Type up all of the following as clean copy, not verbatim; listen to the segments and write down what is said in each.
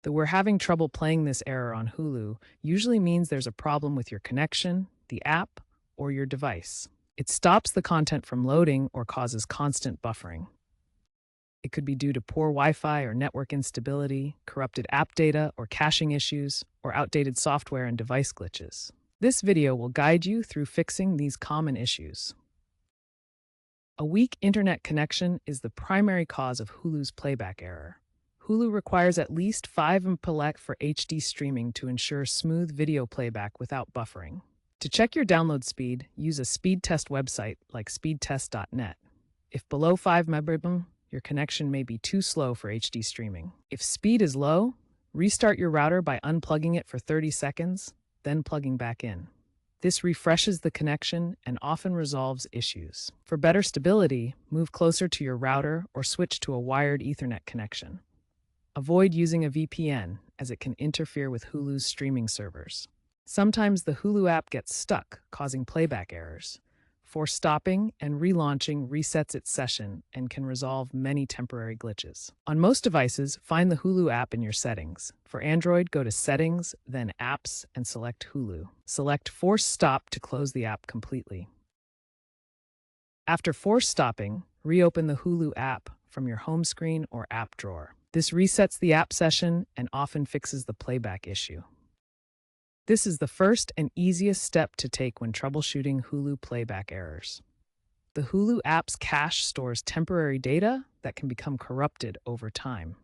Though we're having trouble playing this error on Hulu usually means there's a problem with your connection, the app, or your device. It stops the content from loading or causes constant buffering. It could be due to poor Wi-Fi or network instability, corrupted app data or caching issues, or outdated software and device glitches. This video will guide you through fixing these common issues. A weak internet connection is the primary cause of Hulu's playback error. Hulu requires at least 5 Mbps for HD streaming to ensure smooth video playback without buffering. To check your download speed, use a speed test website like speedtest.net. If below 5 Mbps, your connection may be too slow for HD streaming. If speed is low, restart your router by unplugging it for 30 seconds, then plugging back in. This refreshes the connection and often resolves issues. For better stability, move closer to your router or switch to a wired Ethernet connection. Avoid using a VPN, as it can interfere with Hulu's streaming servers. Sometimes the Hulu app gets stuck, causing playback errors. Force stopping and relaunching resets its session and can resolve many temporary glitches. On most devices, find the Hulu app in your settings. For Android, go to Settings, then Apps, and select Hulu. Select Force Stop to close the app completely. After force stopping, reopen the Hulu app from your home screen or app drawer. This resets the app session and often fixes the playback issue. This is the first and easiest step to take when troubleshooting Hulu playback errors. The Hulu app's cache stores temporary data that can become corrupted over time.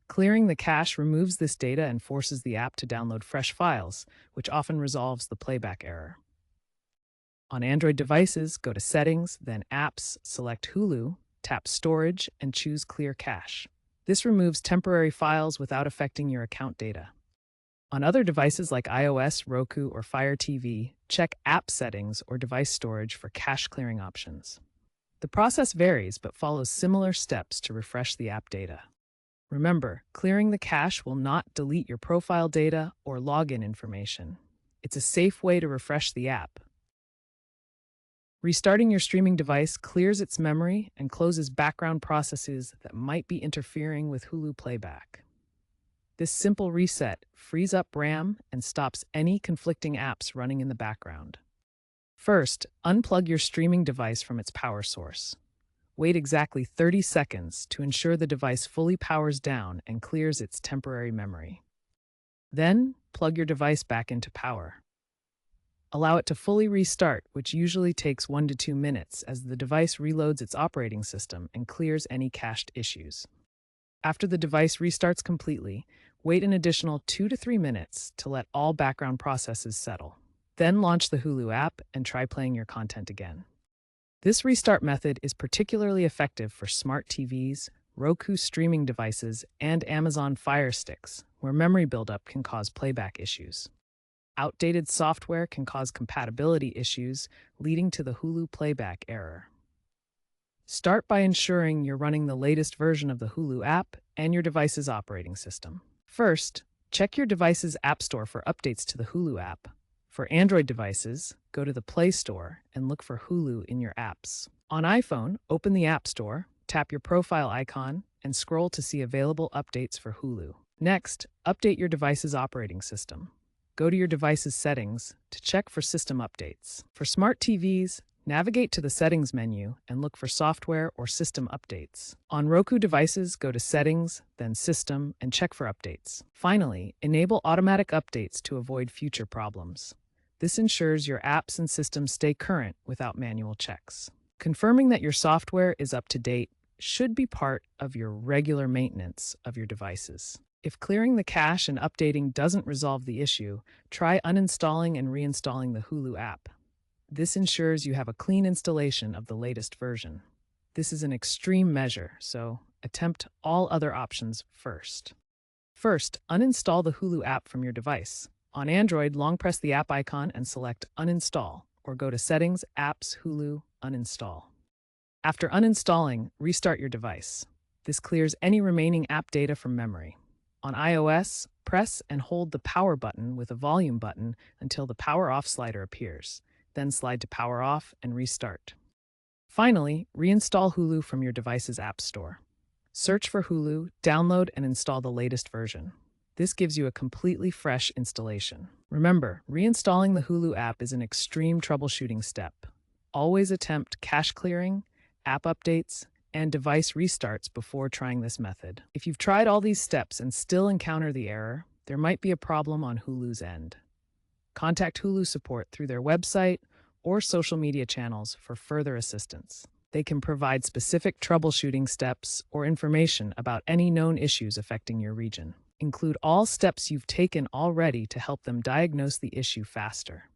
Clearing the cache removes this data and forces the app to download fresh files, which often resolves the playback error. On Android devices, go to Settings, then Apps, select Hulu, tap Storage, and choose Clear Cache. This removes temporary files without affecting your account data. On other devices like iOS, Roku, or Fire TV, check App Settings or Device Storage for cache clearing options. The process varies but follows similar steps to refresh the app data. Remember, clearing the cache will not delete your profile data or login information. It's a safe way to refresh the app. Restarting your streaming device clears its memory and closes background processes that might be interfering with Hulu playback. This simple reset frees up RAM and stops any conflicting apps running in the background. First, unplug your streaming device from its power source. Wait exactly 30 seconds to ensure the device fully powers down and clears its temporary memory. Then, plug your device back into power. Allow it to fully restart, which usually takes 1 to 2 minutes as the device reloads its operating system and clears any cached issues. After the device restarts completely, wait an additional 2 to 3 minutes to let all background processes settle. Then launch the Hulu app and try playing your content again. This restart method is particularly effective for smart TVs, Roku streaming devices, and Amazon Fire Sticks, where memory buildup can cause playback issues. Outdated software can cause compatibility issues, leading to the Hulu playback error. Start by ensuring you're running the latest version of the Hulu app and your device's operating system. First, check your device's App Store for updates to the Hulu app. For Android devices, go to the Play Store and look for Hulu in your apps. On iPhone, open the App Store, tap your profile icon, and scroll to see available updates for Hulu. Next, update your device's operating system. Go to your device's settings to check for system updates. For smart TVs, navigate to the Settings menu and look for Software or System Updates. On Roku devices, go to Settings, then System, and check for updates. Finally, enable automatic updates to avoid future problems. This ensures your apps and systems stay current without manual checks. Confirming that your software is up to date should be part of your regular maintenance of your devices. If clearing the cache and updating doesn't resolve the issue, try uninstalling and reinstalling the Hulu app. This ensures you have a clean installation of the latest version. This is an extreme measure, so attempt all other options first. First, uninstall the Hulu app from your device. On Android, long press the app icon and select Uninstall, or go to Settings, Apps, Hulu, Uninstall. After uninstalling, restart your device. This clears any remaining app data from memory. On iOS, press and hold the Power button with a volume button until the Power Off slider appears. Then slide to Power Off and restart. Finally, reinstall Hulu from your device's App Store. Search for Hulu, download and install the latest version. This gives you a completely fresh installation. Remember, reinstalling the Hulu app is an extreme troubleshooting step. Always attempt cache clearing, app updates, and device restarts before trying this method. If you've tried all these steps and still encounter the error, there might be a problem on Hulu's end. Contact Hulu support through their website or social media channels for further assistance. They can provide specific troubleshooting steps or information about any known issues affecting your region. Include all steps you've taken already to help them diagnose the issue faster.